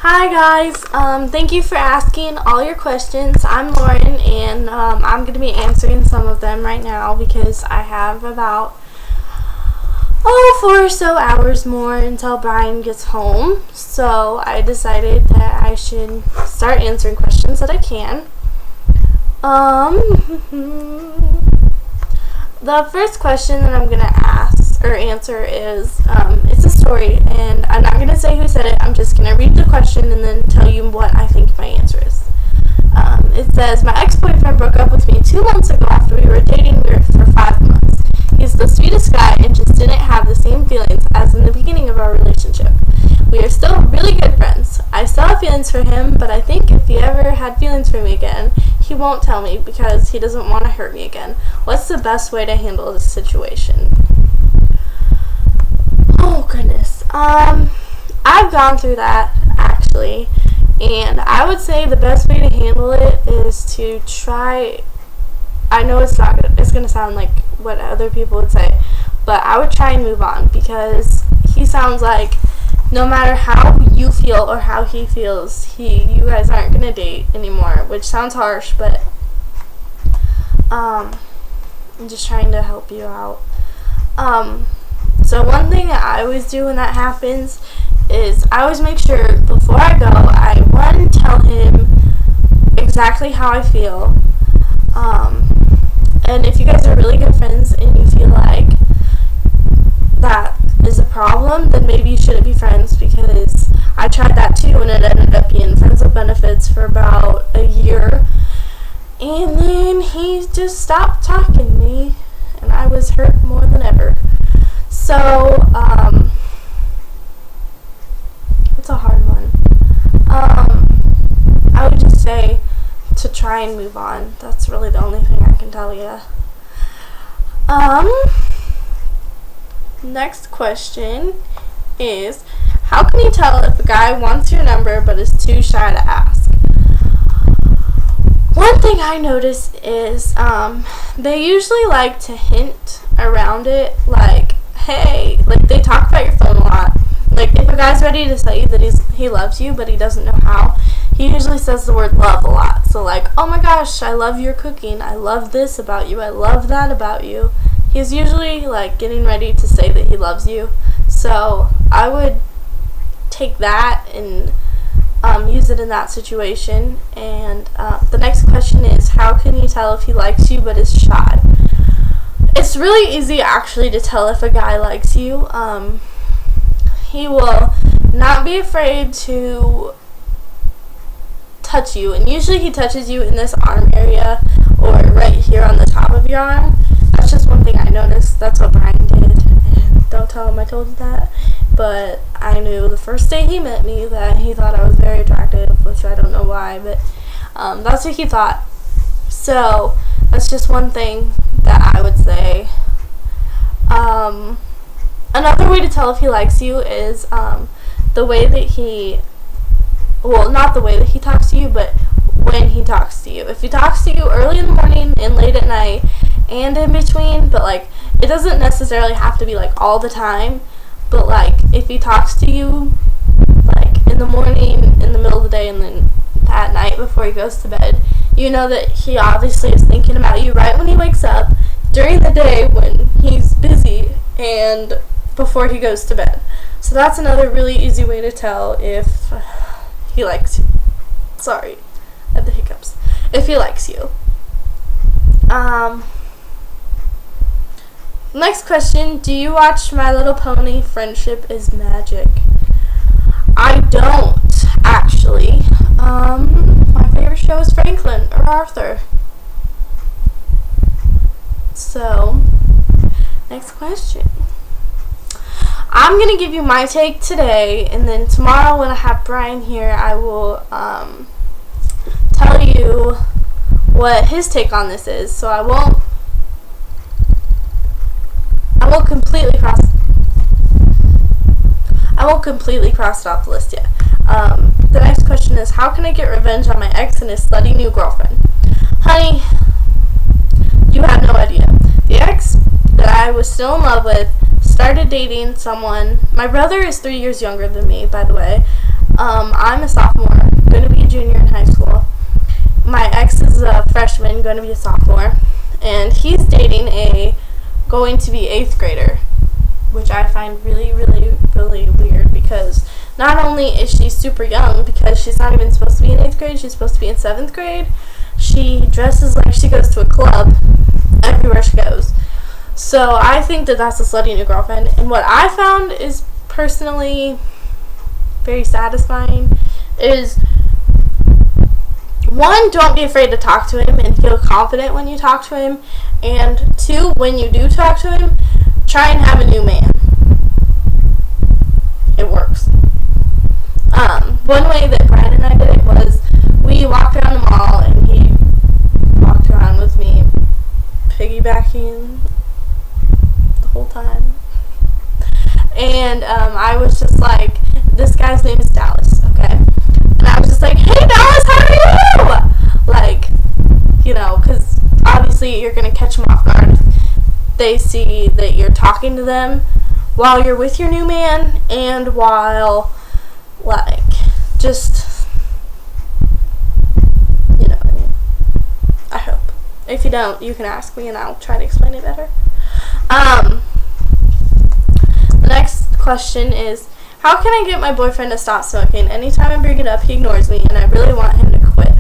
Hi guys, thank you for asking all your questions. I'm Lauren, and I'm going to be answering some of them right now because I have about 4 or so hours more until Brian gets home. So I decided that I should start answering questions that I can. The first question that I'm going to ask or answer is, it's a story, and I'm not going to say who said it. I'm just going to read the question and then tell you what I think my answer is. It says, my ex-boyfriend broke up with me 2 months ago after we were dating for 5 months. He's the sweetest guy and just didn't have the same feelings as in the beginning of our relationship. We are still really good friends. I still have feelings for him, but I think if he ever had feelings for me again, he won't tell me because he doesn't want to hurt me again. What's the best way to handle this situation? Oh, goodness. I've gone through that, actually, and I would say the best way to handle it is to try. I know it's going to sound like what other people would say, but I would try and move on, because he sounds like no matter how you feel or how he feels, you guys aren't going to date anymore, which sounds harsh, but I'm just trying to help you out. So one thing that I always do when that happens is I always make sure before I go, I tell him exactly how I feel. And if you guys are really good friends and you feel like that is a problem, then maybe you shouldn't be friends, because I tried that too and it ended up being friends with benefits for about a year. And then he just stopped talking to me and I was hurt more than ever. So, it's a hard one. I would just say to try and move on. That's really the only thing I can tell you. Next question is, how can you tell if a guy wants your number but is too shy to ask? One thing I notice is they usually like to hint around it, like, hey, like they talk about your phone a lot. Like if a guy's ready to tell you that he loves you but he doesn't know how, he usually says the word love a lot. So like, oh my gosh, I love your cooking, I love this about you, I love that about you. He's usually like getting ready to say that he loves you. So I would take that and use it in that situation. And the next question is, how can you tell if he likes you but is shy? It's really easy actually to tell if a guy likes you. He will not be afraid to touch you, and usually he touches you in this arm area or right here on the top of your arm. That's just one thing I noticed. That's what Brian did, and don't tell him I told you that, but I knew the first day he met me that he thought I was very attractive, which I don't know why, but that's what he thought. So that's just one thing that I would say. Another way to tell if he likes you is the way that not the way that he talks to you, but when he talks to you. If he talks to you early in the morning and late at night and in between, but like it doesn't necessarily have to be like all the time, but like if he talks to you like in the morning, in the middle of the day, and then at night before he goes to bed, you know that he obviously is thinking about you right when he wakes up, during the day when he's busy, and before he goes to bed. So that's another really easy way to tell if he likes you. Sorry, I had the hiccups. If he likes you. Next question, do you watch My Little Pony? Friendship is Magic. I don't, actually. My favorite show is Franklin or Arthur. So, next question. I'm going to give you my take today, and then tomorrow when I have Brian here, I will tell you what his take on this is. So I won't completely cross it off the list yet. The next question is, how can I get revenge on my ex and his slutty new girlfriend? Honey, you have no idea. The ex that I was still in love with started dating someone. My brother is 3 years younger than me, by the way. I'm a sophomore, going to be a junior in high school. My ex is a freshman, going to be a sophomore, and he's dating going to be 8th grader, which I find really, really, really weird, because not only is she super young, because she's not even supposed to be in 8th grade, she's supposed to be in 7th grade. She dresses like she goes to a club everywhere she goes. So I think that that's a slutty new girlfriend. And what I found is personally very satisfying is, one, don't be afraid to talk to him and feel confident when you talk to him. And 2, when you do talk to him, try and have a new man. It works. One way that Brian and I did it was we walked around the mall and he walked around with me, piggybacking the whole time. And I was just like, this guy's name is Dallas, okay? And I was just like, hey Dallas, how are you? Like, you know, because obviously you're going to catch them off guard if they see that you're talking to them while you're with your new man, and while, like, just, you know what I mean. I hope. If you don't, you can ask me and I'll try to explain it better. The next question is, how can I get my boyfriend to stop smoking? Anytime I bring it up, he ignores me, and I really want him to quit.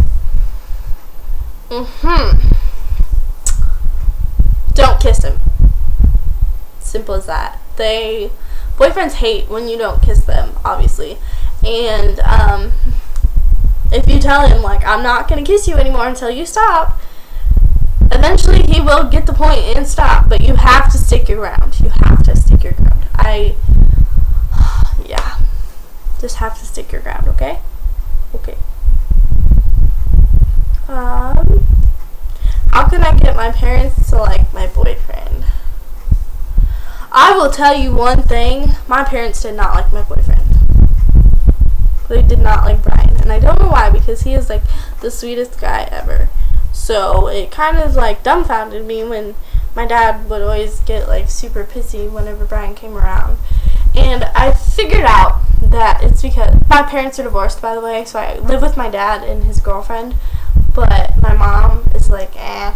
Don't kiss him. Simple as that. Boyfriends hate when you don't kiss them, obviously. And if you tell him, like, I'm not going to kiss you anymore until you stop, eventually he will get the point and stop. But you have to stick your ground. You have to stick your ground. Yeah. Just have to stick your ground, okay? Okay. How can I get my parents to like my boyfriend? I will tell you one thing. My parents did not like my boyfriend. They did not like Brian. And I don't know why, because he is like the sweetest guy ever. So it kind of like dumbfounded me when my dad would always get like super pissy whenever Brian came around. And I figured out that it's because my parents are divorced, by the way, so I live with my dad and his girlfriend, but my mom is like, I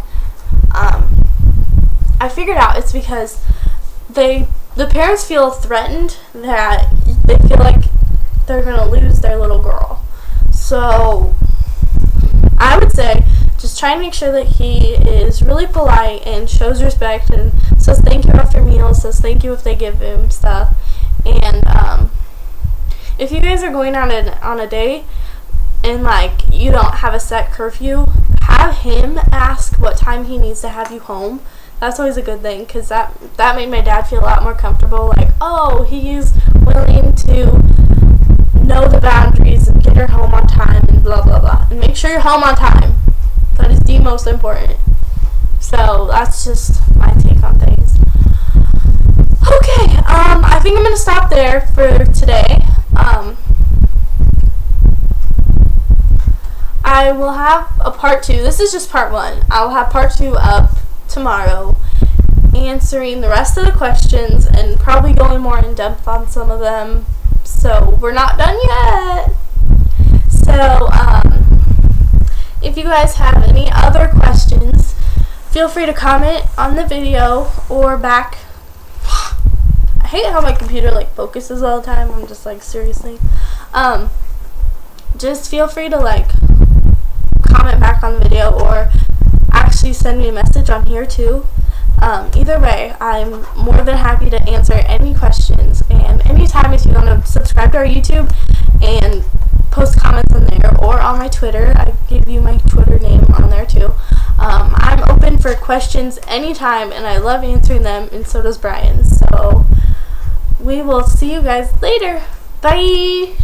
figured out it's because the parents feel threatened, that they feel like they're going to lose their little girl. So I would say just try and make sure that he is really polite and shows respect and says thank you after meals, says thank you if they give him stuff. And if you guys are going on a date and like you don't have a set curfew, have him ask what time he needs to have you home. That's always a good thing, because that made my dad feel a lot more comfortable. Like, oh, he's willing to know the boundaries and get her home on time and blah blah blah. And make sure you're home on time. That is the most important. So that's just my take on things. Okay, I think I'm going to stop there for today. I will have a part 2. This is just part 1. I will have part 2 up tomorrow, answering the rest of the questions and probably going more in depth on some of them. So we're not done yet. So if you guys have any other questions, feel free to comment on the video or back. I hate how my computer like focuses all the time. I'm just like, seriously. Just feel free to like comment back on the video, or actually send me a message on here too. Either way, I'm more than happy to answer any questions. And anytime if you want to subscribe to our YouTube and post comments on there, or on my Twitter, I give you my Twitter name on there too. I'm open for questions anytime, and I love answering them, and so does Brian. So we will see you guys later. Bye!